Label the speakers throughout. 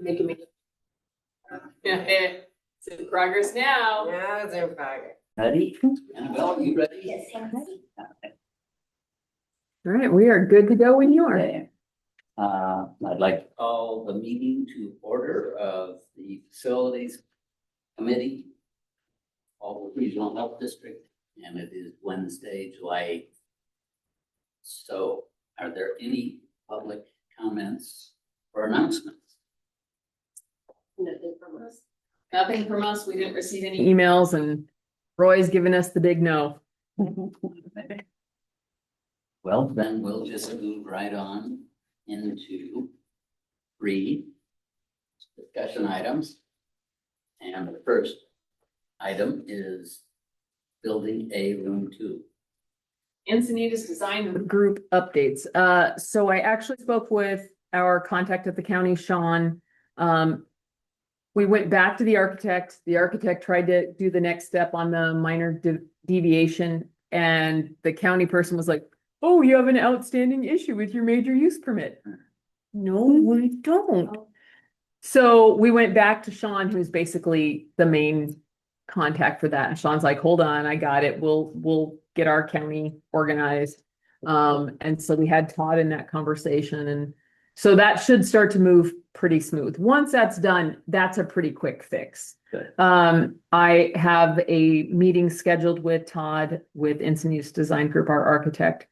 Speaker 1: Making me. It's in progress now.
Speaker 2: Yeah, it's in progress.
Speaker 3: Ready? Annabelle, you ready?
Speaker 4: Yes, I'm ready.
Speaker 1: All right, we are good to go when you are.
Speaker 3: Okay. I'd like to call the meeting to order of the Facilities Committee, Fallbrook Regional Health District, and it is Wednesday, July 8th. So are there any public comments or announcements?
Speaker 1: Nothing from us. We didn't receive any emails, and Roy's given us the big no.
Speaker 3: Well, then we'll just move right on into 3 discussion items. And the first item is building A room 2.
Speaker 1: Encinitas Design Group updates. So I actually spoke with our contact at the county, Sean. We went back to the architect. The architect tried to do the next step on the minor deviation, and the county person was like, "Oh, you have an outstanding issue with your major use permit." No, we don't. So we went back to Sean, who's basically the main contact for that. And Sean's like, "Hold on, I got it. We'll get our county organized." And so we had Todd in that conversation, and so that should start to move pretty smooth. Once that's done, that's a pretty quick fix.
Speaker 3: Good.
Speaker 1: I have a meeting scheduled with Todd with Encinitas Design Group, our architect,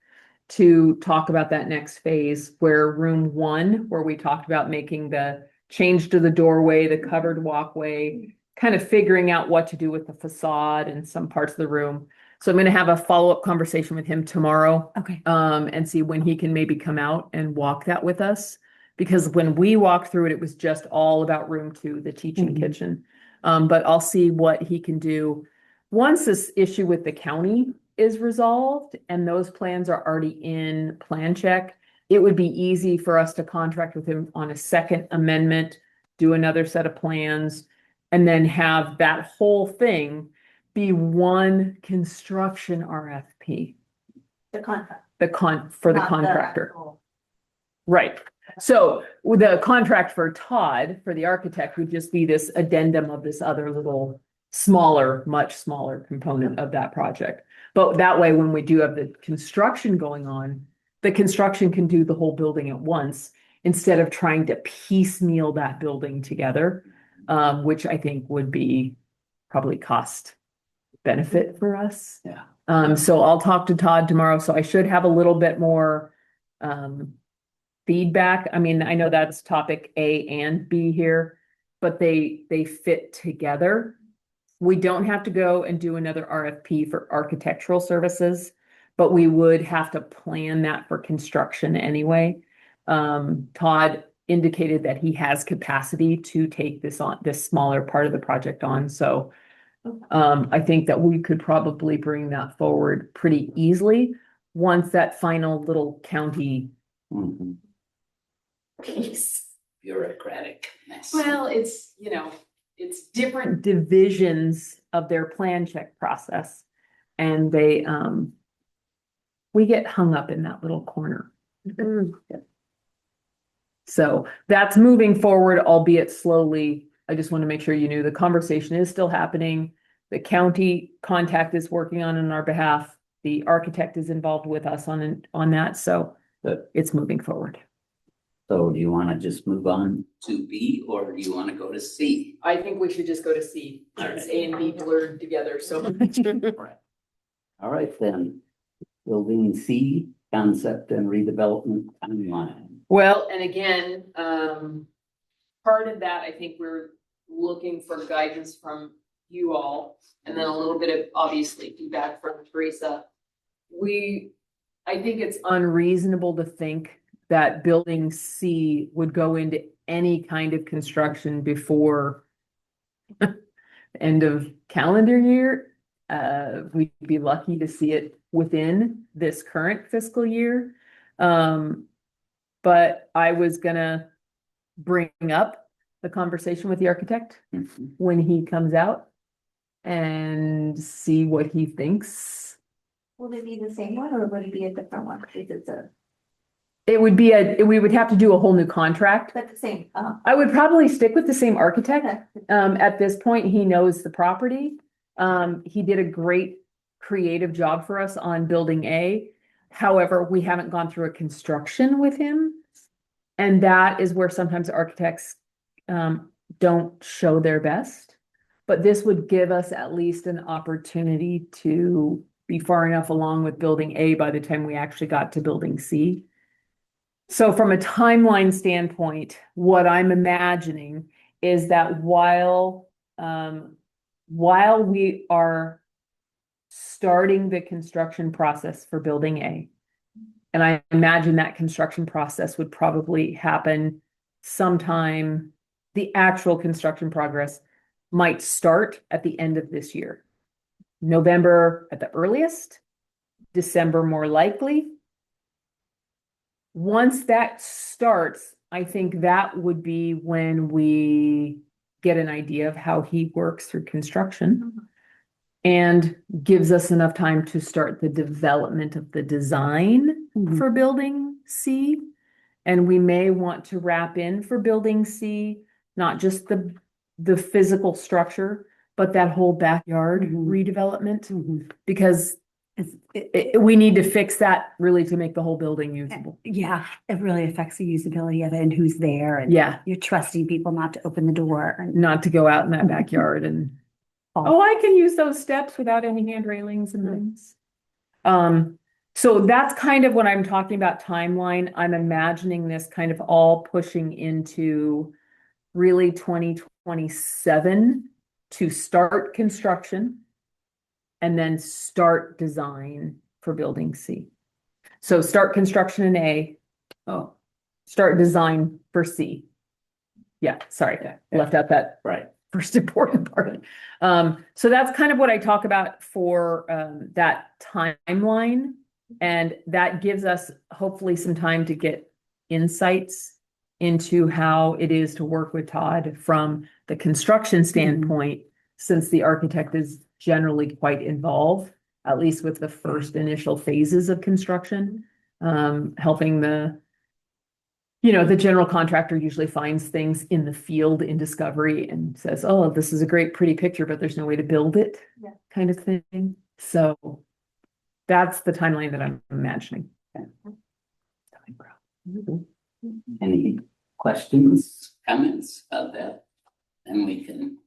Speaker 1: to talk about that next phase, where room 1, where we talked about making the change to the doorway, the covered walkway, kind of figuring out what to do with the facade and some parts of the room. So I'm going to have a follow-up conversation with him tomorrow.
Speaker 4: Okay.
Speaker 1: And see when he can maybe come out and walk that with us. Because when we walked through it, it was just all about room 2, the teaching kitchen. But I'll see what he can do. Once this issue with the county is resolved and those plans are already in plan check, it would be easy for us to contract with him on a second amendment, do another set of plans, and then have that whole thing be one construction RFP.
Speaker 4: The contract.
Speaker 1: For the contractor. Right. So the contract for Todd, for the architect, would just be this addendum of this other little smaller, much smaller component of that project. But that way, when we do have the construction going on, the construction can do the whole building at once instead of trying to piecemeal that building together, which I think would be probably cost benefit for us.
Speaker 3: Yeah.
Speaker 1: So I'll talk to Todd tomorrow. So I should have a little bit more feedback. I mean, I know that's topic A and B here, but they fit together. We don't have to go and do another RFP for architectural services, but we would have to plan that for construction anyway. Todd indicated that he has capacity to take this smaller part of the project on. So I think that we could probably bring that forward pretty easily once that final little county piece.
Speaker 3: Bureaucratic mess.
Speaker 1: Well, it's, it's different divisions of their plan check process. And they, we get hung up in that little corner. So that's moving forward, albeit slowly. I just want to make sure you knew the conversation is still happening. The county contact is working on our behalf. The architect is involved with us on that. So
Speaker 3: Good.
Speaker 1: It's moving forward.
Speaker 3: So do you want to just move on to B, or do you want to go to C?
Speaker 1: I think we should just go to C. It's A and B blurred together so much.
Speaker 3: All right, then. Building C, concept and redevelopment timeline.
Speaker 1: Well, and again, part of that, I think we're looking for guidance from you all, and then a little bit of obviously feedback from Teresa. I think it's unreasonable to think that building C would go into any kind of construction before the end of calendar year. We'd be lucky to see it within this current fiscal year. But I was gonna bring up the conversation with the architect when he comes out and see what he thinks.
Speaker 4: Will it be the same one or would it be a different one? Because
Speaker 1: it would be we would have to do a whole new contract.
Speaker 4: But the same,
Speaker 1: I would probably stick with the same architect. At this point, he knows the property. He did a great creative job for us on building A. However, we haven't gone through a construction with him. And that is where sometimes architects don't show their best. But this would give us at least an opportunity to be far enough along with building A by the time we actually got to building C. So from a timeline standpoint, what I'm imagining is that while we are starting the construction process for building A, and I imagine that construction process would probably happen sometime, the actual construction progress might start at the end of this year. November at the earliest, December more likely. Once that starts, I think that would be when we get an idea of how he works through construction and gives us enough time to start the development of the design for building C. And we may want to wrap in for building C, not just the physical structure, but that whole backyard redevelopment, because we need to fix that really to make the whole building usable.
Speaker 2: Yeah, it really affects the usability of it and who's there. And
Speaker 1: Yeah,
Speaker 2: you're trusting people not to open the door. And
Speaker 1: not to go out in that backyard and, oh, I can use those steps without any hand railings and things. So that's kind of what I'm talking about timeline. I'm imagining this kind of all pushing into really 2027 to start construction and then start design for building C. So start construction in A. Oh, start design for C. Yeah, sorry, left out that
Speaker 3: Right.
Speaker 1: first important part. So that's kind of what I talk about for that timeline. And that gives us hopefully some time to get insights into how it is to work with Todd from the construction standpoint, since the architect is generally quite involved, at least with the first initial phases of construction, helping the general contractor usually finds things in the field in discovery and says, oh, this is a great, pretty picture, but there's no way to build it, kind of thing. So that's the timeline that I'm imagining.
Speaker 3: Any questions, comments about that? Then we can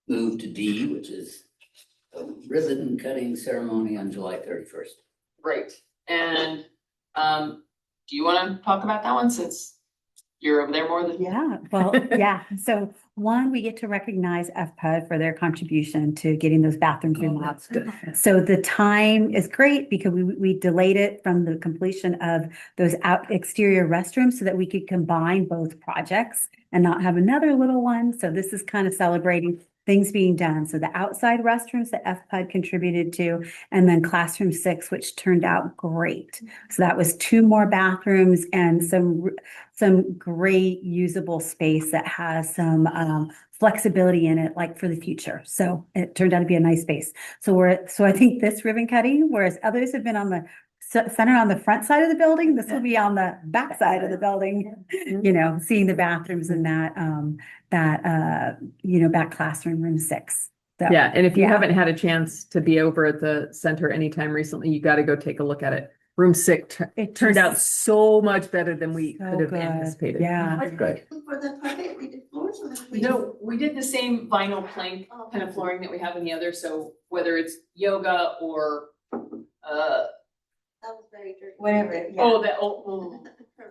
Speaker 3: move to D, which is a ribbon cutting ceremony on July 31st.
Speaker 1: Right. And do you want to talk about that one since you're over there more than?
Speaker 2: yeah, well, yeah. So one, we get to recognize FPUD for their contribution to getting those bathrooms remodeled.
Speaker 1: good.
Speaker 2: So the time is great because we delayed it from the completion of those out exterior restrooms so that we could combine both projects and not have another little one. So this is kind of celebrating things being done. So the outside restrooms that FPUD contributed to, and then classroom 6, which turned out great. So that was 2 more bathrooms and some great usable space that has some flexibility in it, like for the future. So it turned out to be a nice space. So I think this ribbon cutting, whereas others have been on the center on the front side of the building, this will be on the back side of the building, seeing the bathrooms in that back classroom, room 6. So,
Speaker 1: Yeah, and if you haven't had a chance to be over at the center anytime recently, you got to go take a look at it. Room 6
Speaker 2: it
Speaker 1: turned out
Speaker 2: just-
Speaker 1: so much better than we
Speaker 2: so
Speaker 1: could have
Speaker 2: good.
Speaker 1: anticipated.
Speaker 2: Yeah.
Speaker 3: That's good.
Speaker 4: For the carpet, we did floors or we
Speaker 1: No, we did the same vinyl plank kind of flooring that we have in the other. So whether it's yoga or
Speaker 4: That was very dirty. Whatever,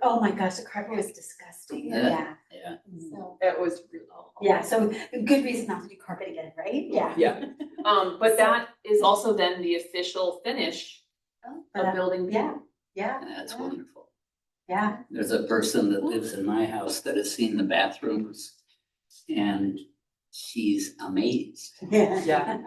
Speaker 2: Oh my gosh, the carpet was disgusting.
Speaker 3: Yeah.
Speaker 4: So,
Speaker 1: that was
Speaker 2: So good reason not to do carpet again, right?
Speaker 1: Yeah. But that is also then the official finish of building. B.
Speaker 2: Yeah.
Speaker 3: That's wonderful.
Speaker 2: Yeah.
Speaker 3: There's a person that lives in my house that has seen the bathrooms and she's amazed.
Speaker 1: Yeah.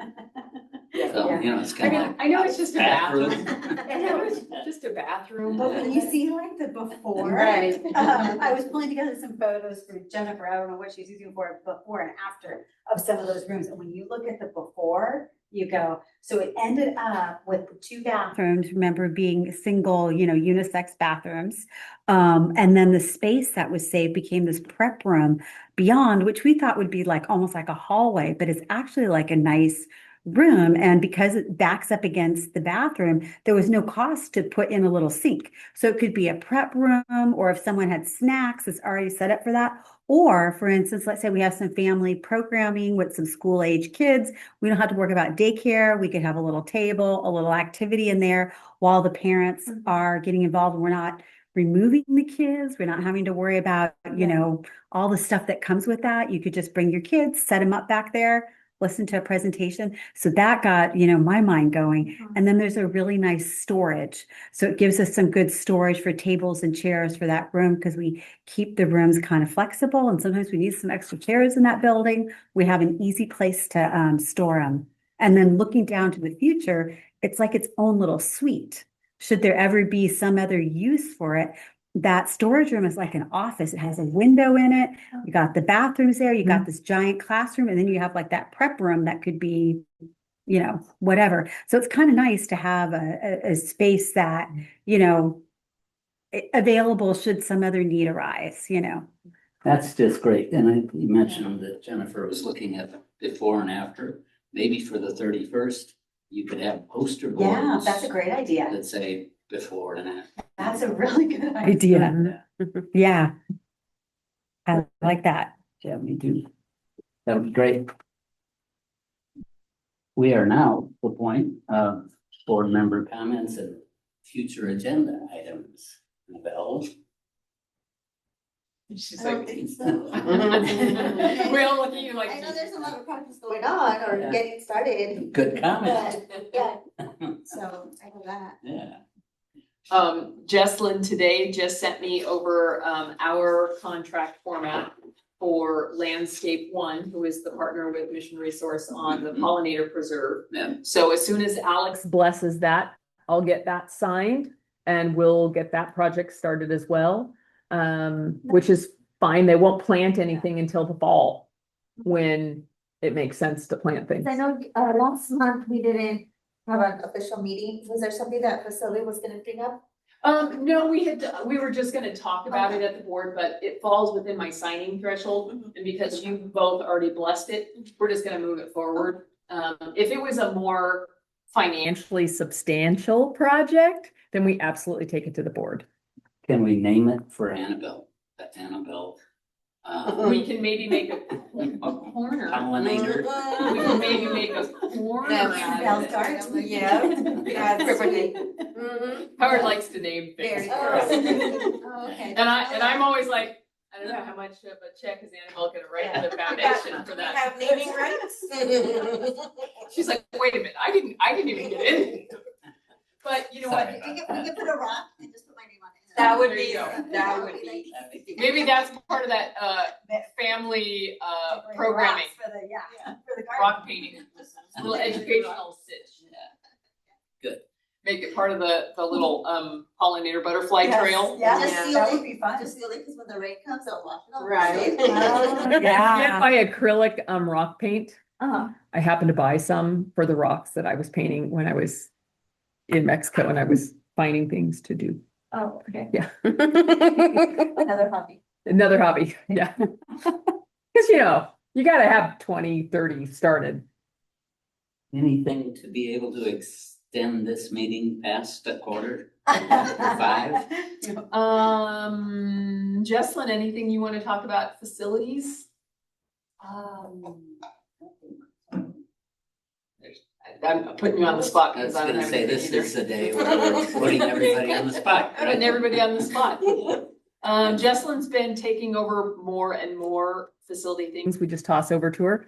Speaker 3: So, you know, it's
Speaker 1: I
Speaker 3: kind
Speaker 1: mean,
Speaker 3: of.
Speaker 1: I know it's just a bathroom.
Speaker 3: bathroom.
Speaker 1: I know it's just a bathroom.
Speaker 2: But when you see like the before.
Speaker 4: Right.
Speaker 2: I was pulling together some photos for Jennifer. I don't know what she's using for before and after of some of those rooms. And when you look at the before, you go, so it ended up with the two bathrooms, remember being single, you know, unisex bathrooms. And then the space that was saved became this prep room beyond, which we thought would be like almost like a hallway, but it's actually like a nice room. And because it backs up against the bathroom, there was no cost to put in a little sink. So it could be a prep room, or if someone had snacks, it's already set up for that. Or for instance, let's say we have some family programming with some school age kids. We don't have to worry about daycare. We could have a little table, a little activity in there while the parents are getting involved. We're not removing the kids. We're not having to worry about, you know, all the stuff that comes with that. You could just bring your kids, set them up back there, listen to a presentation. So that got, you know, my mind going. And then there's a really nice storage. So it gives us some good storage for tables and chairs for that room, because we keep the rooms kind of flexible. And sometimes we need some extra chairs in that building. We have an easy place to store them. And then looking down to the future, it's like its own little suite. Should there ever be some other use for it, that storage room is like an office. It has a window in it. You got the bathrooms there. You got this giant classroom, and then you have like that prep room that could be, you know, whatever. So it's kind of nice to have a space that, you know, available should some other need arise, you know.
Speaker 3: That's just great. And you mentioned that Jennifer was looking at before and after. Maybe for the 31st, you could have poster
Speaker 2: Yeah,
Speaker 3: boards
Speaker 2: that's a great idea.
Speaker 3: that say before and after.
Speaker 2: That's a really good idea. Yeah. I like that.
Speaker 3: Yeah, me too. That would be great. We are now at the point of board member comments and future agenda items. Annabelle?
Speaker 1: She's
Speaker 4: I don't
Speaker 1: like,
Speaker 4: think so.
Speaker 1: we all look at you like.
Speaker 4: I know there's a lot of projects going on or
Speaker 3: Yeah.
Speaker 4: getting started,
Speaker 3: Good comment.
Speaker 4: but, yeah, so I know that.
Speaker 3: Yeah.
Speaker 1: Jesslyn today just sent me over, our contract format for Landscape One, who is the partner with Mission Resource on the pollinator preserve.
Speaker 3: Yeah.
Speaker 1: So as soon as Alex blesses that, I'll get that signed and we'll get that project started as well. Which is fine. They won't plant anything until the fall when it makes sense to plant things.
Speaker 4: I know, last month we didn't have an official meeting. Was there something that facility was gonna bring up?
Speaker 1: No, we were just gonna talk about it at the board, but it falls within my signing threshold. And because you both already blessed it, we're just gonna move it forward. If it was a more financially substantial project, then we absolutely take it to the board.
Speaker 3: Can we name it for Annabelle? Annabelle.
Speaker 1: We can maybe make a corner.
Speaker 3: Pollinator.
Speaker 1: We can maybe make a corner. out of it.
Speaker 4: Yeah.
Speaker 1: Howard likes to name
Speaker 4: Very
Speaker 1: things.
Speaker 4: good. Oh, okay.
Speaker 1: And I'm always like, I don't know how much of a check is Annabelle gonna write to the foundation for that.
Speaker 4: Have naming rights?
Speaker 1: She's like, wait a minute, I didn't even get in. But you know what?
Speaker 3: Sorry.
Speaker 4: We can put a rock and just put my name on it.
Speaker 1: That would be-
Speaker 4: That would be.
Speaker 1: Maybe that's part of that family programming,
Speaker 2: For the, yeah, for the
Speaker 1: rock painting, little educational sitch.
Speaker 3: Good.
Speaker 1: Make it part of the little pollinator butterfly trail.
Speaker 2: Yeah,
Speaker 4: Just seal
Speaker 2: that
Speaker 4: it.
Speaker 2: would be fun.
Speaker 4: Just feel it, because when the rain comes, it'll wash it off.
Speaker 1: Right.
Speaker 2: Yeah.
Speaker 1: By acrylic rock paint.
Speaker 2: Uh-huh.
Speaker 1: I happened to buy some for the rocks that I was painting when I was in Mexico and I was finding things to do.
Speaker 4: Oh, okay.
Speaker 1: Yeah.
Speaker 4: Another hobby.
Speaker 1: Another hobby, yeah. Cause you know, you gotta have 20, 30 started.
Speaker 3: Anything to be able to extend this meeting past a quarter? 5?
Speaker 1: Jesslyn, anything you wanna talk about facilities? I'm putting you on the spot.
Speaker 3: I was
Speaker 1: 'cause I don't
Speaker 3: gonna
Speaker 1: have
Speaker 3: say,
Speaker 1: anything
Speaker 3: this
Speaker 1: either.
Speaker 3: is the day where we're putting everybody on the spot, right?
Speaker 1: Putting everybody on the spot. Jesslyn's been taking over more and more facility things. We just toss over to her.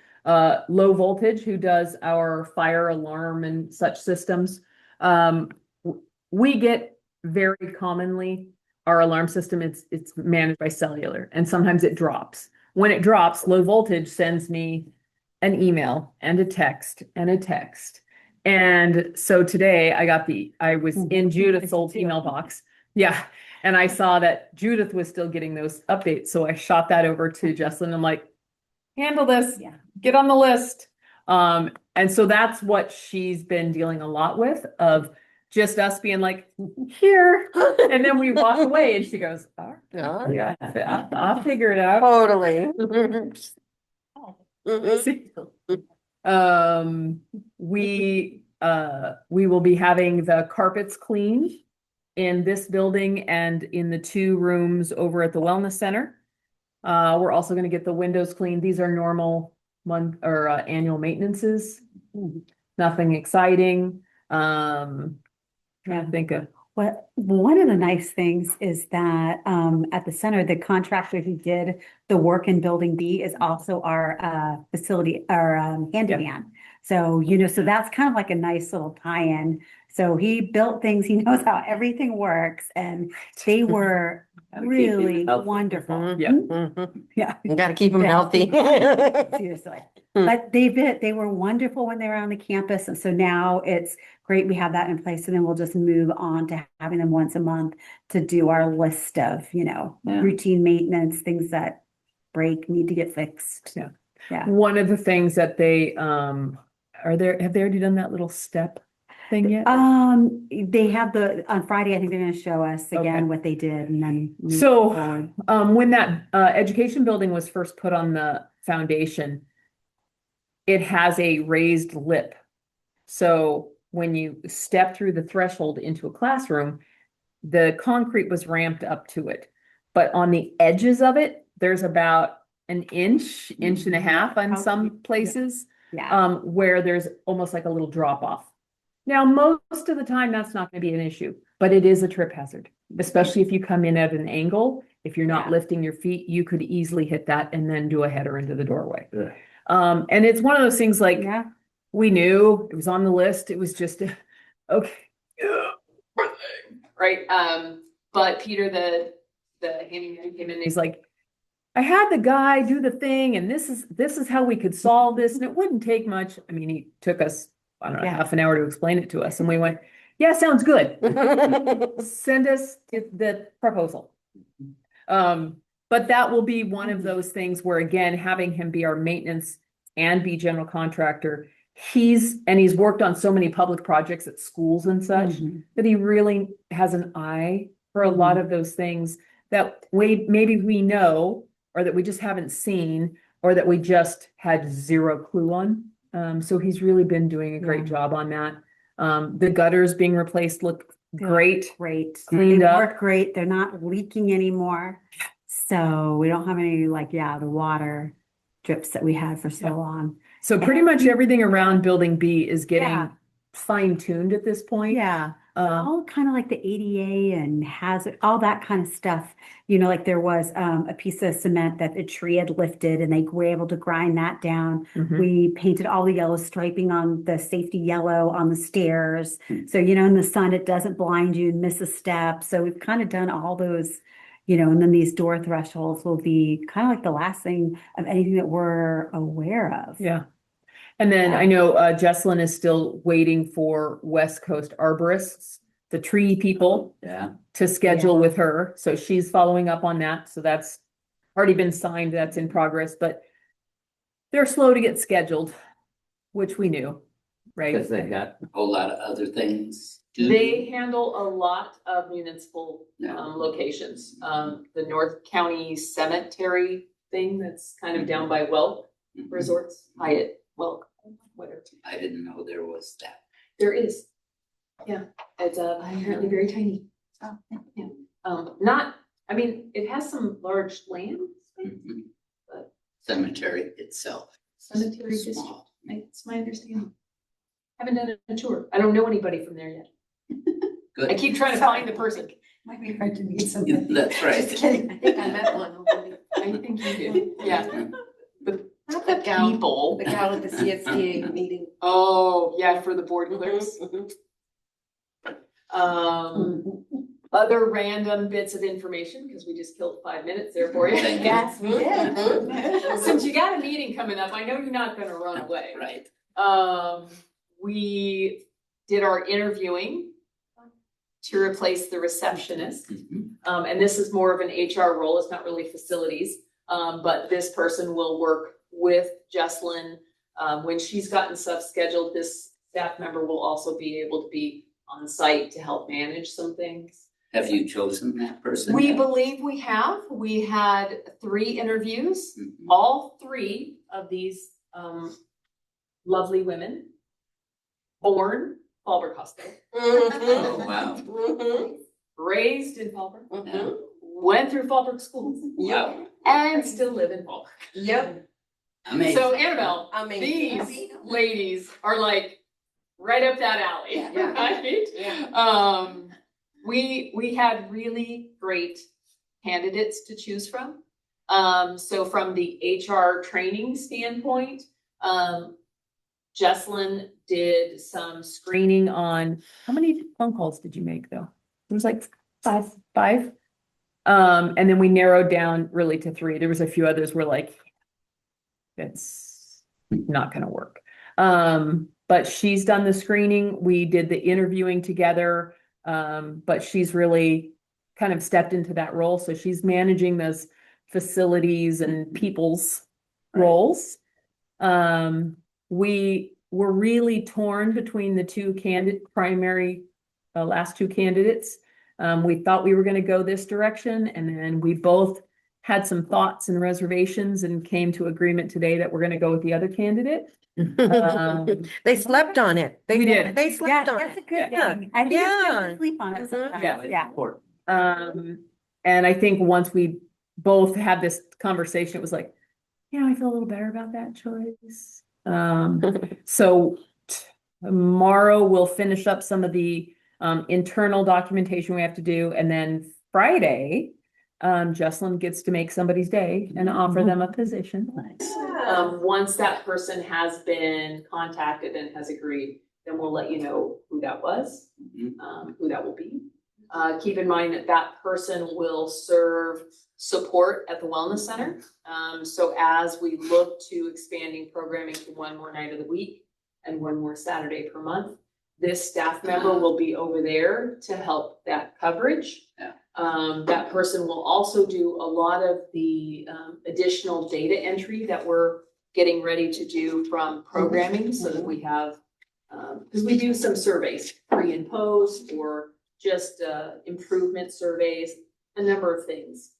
Speaker 1: Low Voltage, who does our fire alarm and such systems. We get very commonly, our alarm system, it's managed by cellular, and sometimes it drops. When it drops, Low Voltage sends me an email and a text and a text. And so today I was in Judith's
Speaker 2: I
Speaker 1: old
Speaker 2: see.
Speaker 1: email box. Yeah. And I saw that Judith was still getting those updates. So I shot that over to Jesselyn. I'm like, handle this,
Speaker 2: Yeah.
Speaker 1: get on the list. And so that's what she's been dealing a lot with, of just us being like, here. And then we walk away and she goes, oh, yeah, I'll figure it out.
Speaker 5: Totally.
Speaker 1: We will be having the carpets cleaned in this building and in the 2 rooms over at the wellness center. We're also gonna get the windows cleaned. These are normal month or annual maintenances. Nothing exciting. Trying to think of,
Speaker 2: One of the nice things is that at the center, the contractor who did the work in Building B is also our facility, our handyman. So, you know, so that's kind of like a nice little tie-in. So he built things, he knows how everything works, and they were
Speaker 3: Gotta keep him
Speaker 2: really
Speaker 3: healthy.
Speaker 2: wonderful.
Speaker 1: yeah.
Speaker 2: Yeah.
Speaker 5: You gotta keep them
Speaker 2: Yeah.
Speaker 5: healthy.
Speaker 2: Seriously. But they were wonderful when they were on the campus. And so now it's great we have that in place. And then we'll just move on to having them once a month to do our list of, you know,
Speaker 3: Yeah.
Speaker 2: routine maintenance, things that break, need to get fixed.
Speaker 1: Yeah.
Speaker 2: Yeah.
Speaker 1: One of the things that they, have they already done that little step thing yet?
Speaker 2: They have on Friday, I think they're gonna show us
Speaker 1: Okay.
Speaker 2: again what they did and then. move
Speaker 1: So,
Speaker 2: forward.
Speaker 1: when that education building was first put on the foundation, it has a raised lip. So when you step through the threshold into a classroom, the concrete was ramped up to it. But on the edges of it, there's about an inch, inch and a half on
Speaker 2: Oh,
Speaker 1: some places,
Speaker 2: Yeah.
Speaker 1: where there's almost like a little drop off. Now, most of the time, that's not going to be an issue, but it is a trip hazard, especially if you come in at an angle. If you're not
Speaker 2: Yeah.
Speaker 1: lifting your feet, you could easily hit that and then do a header into the doorway.
Speaker 3: Yeah.
Speaker 1: And it's one of those things like,
Speaker 2: Yeah.
Speaker 1: we knew it was on the list. It was just, okay. Right. But Peter, the handyman came in and he's like, I had the guy do the thing and this is how we could solve this. And it wouldn't take much. I mean, he took us, I don't know,
Speaker 2: Yeah.
Speaker 1: half an hour to explain it to us. And we went, yeah, sounds good. Send us the proposal. But that will be one of those things where, again, having him be our maintenance and be general contractor, he's worked on so many public projects at schools and such
Speaker 2: Mhm.
Speaker 1: that he really has an eye for a lot of those things that maybe we know, or that we just haven't seen, or that we just had zero clue on. So he's really been doing a great
Speaker 2: Yeah.
Speaker 1: job on that. The gutters being replaced look
Speaker 2: They
Speaker 1: great.
Speaker 2: Great.
Speaker 1: Cleaned
Speaker 2: They
Speaker 1: up.
Speaker 2: work great. They're not leaking anymore. So we don't have any the water drips that we had for so
Speaker 1: Yeah.
Speaker 2: long.
Speaker 1: So pretty much everything around building B is getting
Speaker 2: Yeah.
Speaker 1: fine tuned at this point.
Speaker 2: Yeah.
Speaker 1: Uh,
Speaker 2: All kind of like the ADA and hazard, all that kind of stuff. You know, like there was a piece of cement that a tree had lifted and they were able to grind that down.
Speaker 1: mhm.
Speaker 2: We painted all the yellow striping on the safety yellow on the stairs. So, you know, in the sun, it doesn't blind you and miss a step. So we've kind of done all those, you know, and then these door thresholds will be kind of like the last thing of anything that we're aware of.
Speaker 1: Yeah. And then
Speaker 2: Yeah.
Speaker 1: I know Jesselyn is still waiting for West Coast arborists, the tree people,
Speaker 3: Yeah.
Speaker 1: to schedule with her. So she's following up on that. So that's already been signed. That's in progress, but they're slow to get scheduled, which we knew, right?
Speaker 3: Because they've got a whole lot of other things to do.
Speaker 1: They handle a lot of municipal
Speaker 3: Yeah.
Speaker 1: locations. The North County Cemetery thing that's kind of down by Welk
Speaker 3: Mhm.
Speaker 1: Resorts, Hyatt, Welk, whatever.
Speaker 3: I didn't know there was that.
Speaker 1: There is. Yeah, it's apparently very tiny.
Speaker 4: Oh,
Speaker 1: Yeah. I mean, it has some large land space.
Speaker 3: Mhm.
Speaker 1: But-
Speaker 3: Cemetery itself. is
Speaker 1: Cemetery district.
Speaker 3: small.
Speaker 1: It's my understanding. Haven't done a tour. I don't know anybody from there yet. I
Speaker 3: Good.
Speaker 1: keep trying to find the person.
Speaker 4: Might be hard to meet
Speaker 3: That's right.
Speaker 4: Just kidding. I think I met one already.
Speaker 1: I think you did. Yeah. The
Speaker 4: Not the gal,
Speaker 1: people.
Speaker 4: the gal at the CSDA meeting.
Speaker 1: Oh, yeah, for the board clerks. Other random bits of information, because we just killed 5 minutes there for you.
Speaker 3: Thank you.
Speaker 4: Yes, we did.
Speaker 1: Since you got a meeting coming up, I know you're not gonna run away.
Speaker 3: Right.
Speaker 1: we did our interviewing to replace the receptionist. And this is more of an HR role. It's not really facilities. But this person will work with Jesslyn. When she's gotten stuff scheduled, this staff member will also be able to be on site to help manage some things.
Speaker 3: Have you chosen that person?
Speaker 1: We
Speaker 3: yet?
Speaker 1: believe we have. We had 3 interviews. All 3 of these lovely women born Fallbrook Hospital,
Speaker 3: Oh, wow.
Speaker 1: raised in Fallbrook, went through Fallbrook schools,
Speaker 3: Wow.
Speaker 1: and still live in Fallbrook.
Speaker 5: Yep.
Speaker 3: Amazing.
Speaker 1: So Annabelle,
Speaker 5: Amazing.
Speaker 1: these ladies are like right up that alley,
Speaker 5: Yeah.
Speaker 1: right?
Speaker 5: Yeah.
Speaker 1: We had really great candidates to choose from. So from the HR training standpoint, Jesslyn did some screening on, how many phone calls did you make though? It was like five. And then we narrowed down really to 3. There was a few others were like, it's not gonna work. But she's done the screening. We did the interviewing together. But she's really kind of stepped into that role. So she's managing those facilities and people's roles. We were really torn between the 2 primary, last 2 candidates. We thought we were going to go this direction, and then we both had some thoughts and reservations and came to agreement today that we're going to go with the other candidate.
Speaker 5: They slept on it.
Speaker 1: We did.
Speaker 5: They
Speaker 2: Yeah,
Speaker 5: slept on
Speaker 2: that's a
Speaker 5: it.
Speaker 2: good
Speaker 5: Yeah.
Speaker 2: thing. I think it's good
Speaker 5: Yeah.
Speaker 2: to sleep on it sometimes.
Speaker 1: Yeah.
Speaker 2: Yeah.
Speaker 3: Important.
Speaker 1: And I think once we both had this conversation, it was like, yeah, I feel a little better about that choice. So tomorrow we'll finish up some of the internal documentation we have to do, and then Friday, Jesslyn gets to make somebody's day and offer them a position. Once that person has been contacted and has agreed, then we'll let you know who that was, who that will be. Keep in mind that that person will serve support at the Wellness Center. So as we look to expanding programming to 1 more night of the week and 1 more Saturday per month, this staff member will be over there to help that coverage.
Speaker 3: Yeah.
Speaker 1: That person will also do a lot of the additional data entry that we're getting ready to do from programming, so that we have, because we do some surveys, pre and post, or just improvement surveys, a number of things.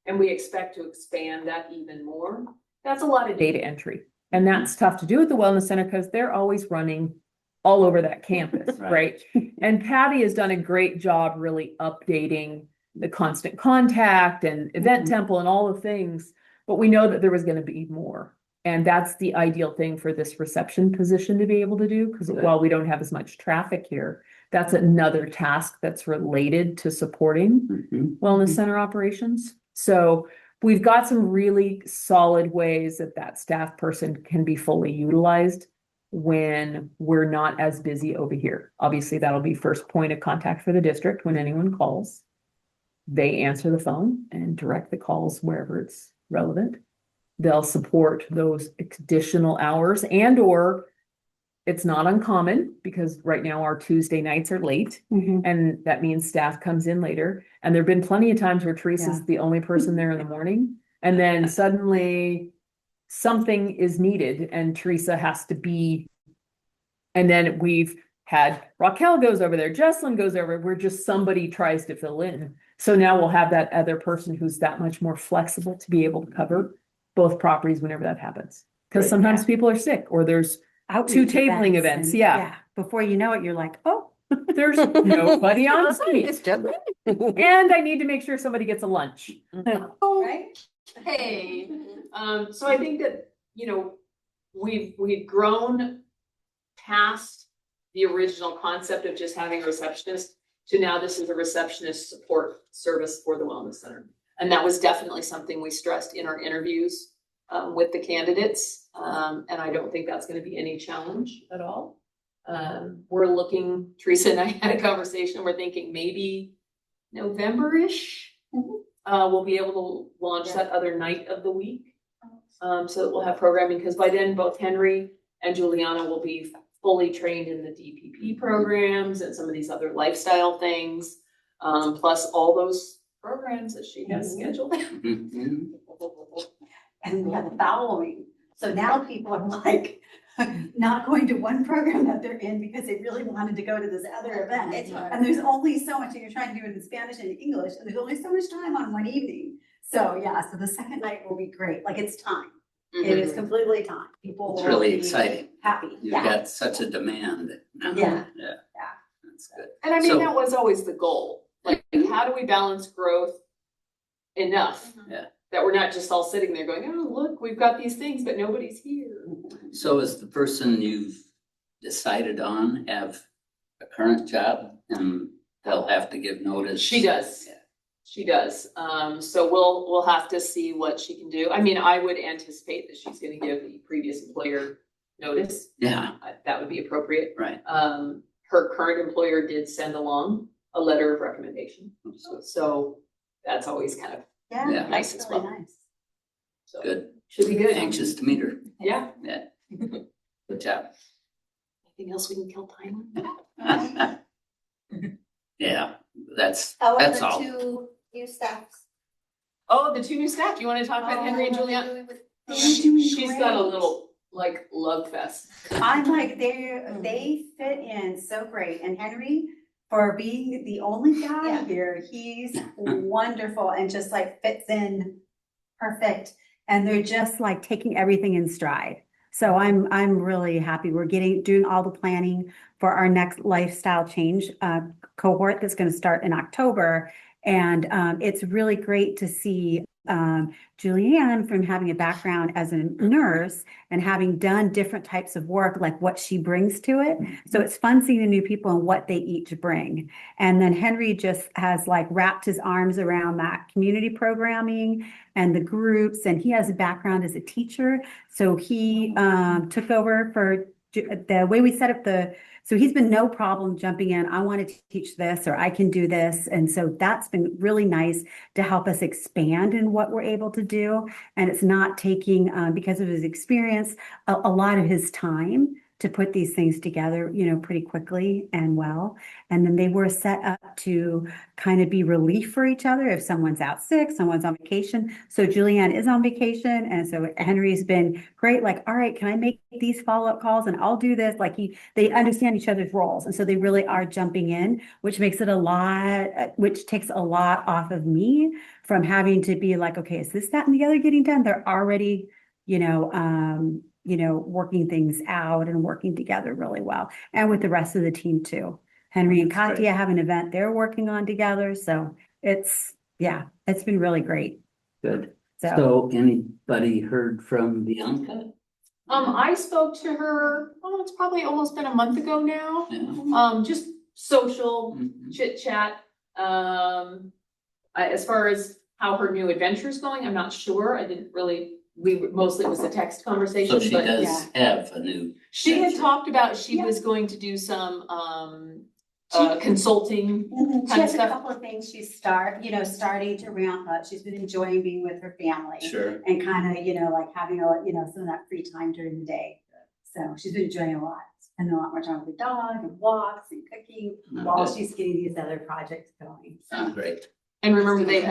Speaker 1: And we expect to expand that even more. That's a lot of data entry. And that's tough to do at the Wellness Center because they're always running all over that campus, right? And Patty has done a great job really updating the constant contact and event temple and all the things. But we know that there was going to be more. And that's the ideal thing for this reception position to be able to do. Because while we don't have as much traffic here, that's another task that's related to supporting Wellness Center operations. So we've got some really solid ways that that staff person can be fully utilized when we're not as busy over here. Obviously, that'll be first point of contact for the district when anyone calls. They answer the phone and direct the calls wherever it's relevant. They'll support those additional hours, and or it's not uncommon because right now our Tuesday nights are late, and that means staff comes in later. And there've been plenty of times where Teresa's the only person there in the morning, and then suddenly something is needed and Teresa has to be, and then we've had Raquel goes over there, Jesslyn goes over, where just somebody tries to fill in. So now we'll have that other person who's that much more flexible to be able to cover both properties whenever that happens. Because sometimes people are sick or there's
Speaker 2: Outreach
Speaker 1: 2 tabling events.
Speaker 2: and-
Speaker 1: Yeah.
Speaker 2: Before you know it, you're like, oh,
Speaker 1: There's nobody on site.
Speaker 5: It's just.
Speaker 1: And I need to make sure somebody gets a lunch.
Speaker 4: Right?
Speaker 1: Hey, so I think that, you know, we've grown past the original concept of just having a receptionist to now this is a receptionist support service for the Wellness Center. And that was definitely something we stressed in our interviews with the candidates. And I don't think that's going to be any challenge at all. We're looking, Teresa and I had a conversation, we're thinking maybe November-ish. We'll be able to launch that other night of the week. So that we'll have programming, because by then both Henry and Juliana will be fully trained in the DPP programs and some of these other lifestyle things. Plus all those programs that she has scheduled.
Speaker 3: Mhm.
Speaker 2: And we have the following. So now people are like, not going to one program that they're in because they really wanted to go to this other event.
Speaker 4: It's hard.
Speaker 2: And there's only so much, and you're trying to do it in Spanish and English, and there's only so much time on one evening. So yeah, so the second night will be great. Like, it's time. It is completely time. People
Speaker 3: It's
Speaker 2: will
Speaker 3: really
Speaker 2: be
Speaker 3: exciting.
Speaker 2: happy.
Speaker 3: You've
Speaker 2: Yeah.
Speaker 3: got such a demand now.
Speaker 2: Yeah.
Speaker 3: Yeah.
Speaker 2: Yeah.
Speaker 3: That's good.
Speaker 1: And I mean,
Speaker 3: So-
Speaker 1: that was always the goal. Like, how do we balance growth enough?
Speaker 3: Yeah.
Speaker 1: That we're not just all sitting there going, oh, look, we've got these things, but nobody's here.
Speaker 3: So is the person you've decided on have a current job and they'll have to give notice?
Speaker 1: She does.
Speaker 3: Yeah.
Speaker 1: She does. So we'll have to see what she can do. I mean, I would anticipate that she's gonna give the previous employer notice.
Speaker 3: Yeah,
Speaker 1: That would be appropriate.
Speaker 3: right.
Speaker 1: Her current employer did send along a letter of recommendation. So that's always kind of,
Speaker 3: Yeah.
Speaker 1: Nice
Speaker 2: that's
Speaker 1: as
Speaker 2: really
Speaker 1: well.
Speaker 2: nice.
Speaker 1: so
Speaker 3: Good.
Speaker 1: should be good.
Speaker 3: Anxious to meet her.
Speaker 1: Yeah.
Speaker 3: Yeah. Good job.
Speaker 1: Anything else we can kill time on?
Speaker 3: Yeah, that's
Speaker 4: How are
Speaker 3: that's
Speaker 4: the
Speaker 3: all.
Speaker 4: two new staffs?
Speaker 1: Oh, the two new staff. Do you want to talk about Henry and Juliet?
Speaker 2: They're doing
Speaker 1: She's got a
Speaker 2: great.
Speaker 1: little like love fest.
Speaker 2: I'm like, they fit in so great. And Henry, for being the only guy
Speaker 4: Yeah.
Speaker 2: here, he's wonderful and just like fits in perfect. And they're just like taking everything in stride. So I'm really happy. We're doing all the planning for our next lifestyle change cohort that's going to start in October. And it's really great to see Julianne, from having a background as a nurse and having done different types of work, like what she brings to it. So it's fun seeing the new people and what they each bring. And then Henry just has like wrapped his arms around that community programming and the groups, and he has a background as a teacher. So he took over for the way we set up so he's been no problem jumping in. I want to teach this, or I can do this. And so that's been really nice to help us expand in what we're able to do. And it's not taking, because of his experience, a lot of his time to put these things together, pretty quickly and well. And then they were set up to kind of be relief for each other if someone's out sick, someone's on vacation. So Julianne is on vacation. And so Henry's been great. Like, all right, can I make these follow-up calls and I'll do this? Like they understand each other's roles. And so they really are jumping in, which makes it which takes a lot off of me from having to be like, okay, is this, that, and the other getting done? They're already, working things out and working together really well. And with the rest of the team too. Henry and
Speaker 3: That's great.
Speaker 2: Katya have an event they're working on together. So it's been really great.
Speaker 3: Good.
Speaker 2: So
Speaker 3: So anybody heard from Bianca?
Speaker 1: I spoke to her, it's probably almost been a month ago now.
Speaker 3: Yeah.
Speaker 1: Just social
Speaker 3: Mhm.
Speaker 1: chit chat. As far as how her new adventure is going, I'm not sure. Mostly it was a text conversation,
Speaker 3: So she
Speaker 1: but
Speaker 3: does have a new.
Speaker 1: she had
Speaker 3: venture.
Speaker 1: talked about she
Speaker 2: Yeah.
Speaker 1: was going to do some,
Speaker 2: She-
Speaker 1: consulting.
Speaker 2: she
Speaker 1: kind of
Speaker 2: has a
Speaker 1: stuff.
Speaker 2: couple of things she's starting to ramp up. She's been enjoying being with her family.
Speaker 3: Sure.
Speaker 2: And kind of, like having some of that free time during the day. So she's been enjoying a lot, spending a lot more time with the dog and walks and cooking while
Speaker 3: Good.
Speaker 2: she's getting these other projects going.
Speaker 3: Great.
Speaker 1: And remember, they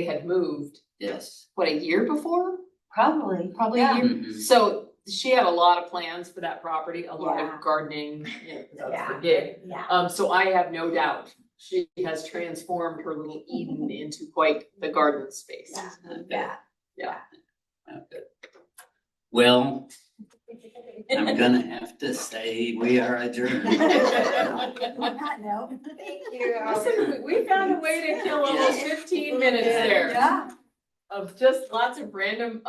Speaker 1: had moved,
Speaker 3: Yes.
Speaker 1: what, a year before?
Speaker 2: Probably.
Speaker 1: Probably
Speaker 2: Yeah.
Speaker 1: a year.
Speaker 3: Mhm.
Speaker 1: So she had a lot of plans for that property, a lot
Speaker 2: Yeah.
Speaker 1: of gardening, 'cause that's her
Speaker 2: Yeah.
Speaker 1: gig.
Speaker 2: Yeah.
Speaker 1: So I have no doubt she has transformed her little Eden into quite the garden space.
Speaker 2: Yeah.
Speaker 3: Good. Well, I'm gonna have to say we are adjourned.
Speaker 2: On that note.
Speaker 4: Thank you.
Speaker 1: Listen, we found a way to kill almost 15 minutes there
Speaker 2: Yeah.
Speaker 1: of just lots of random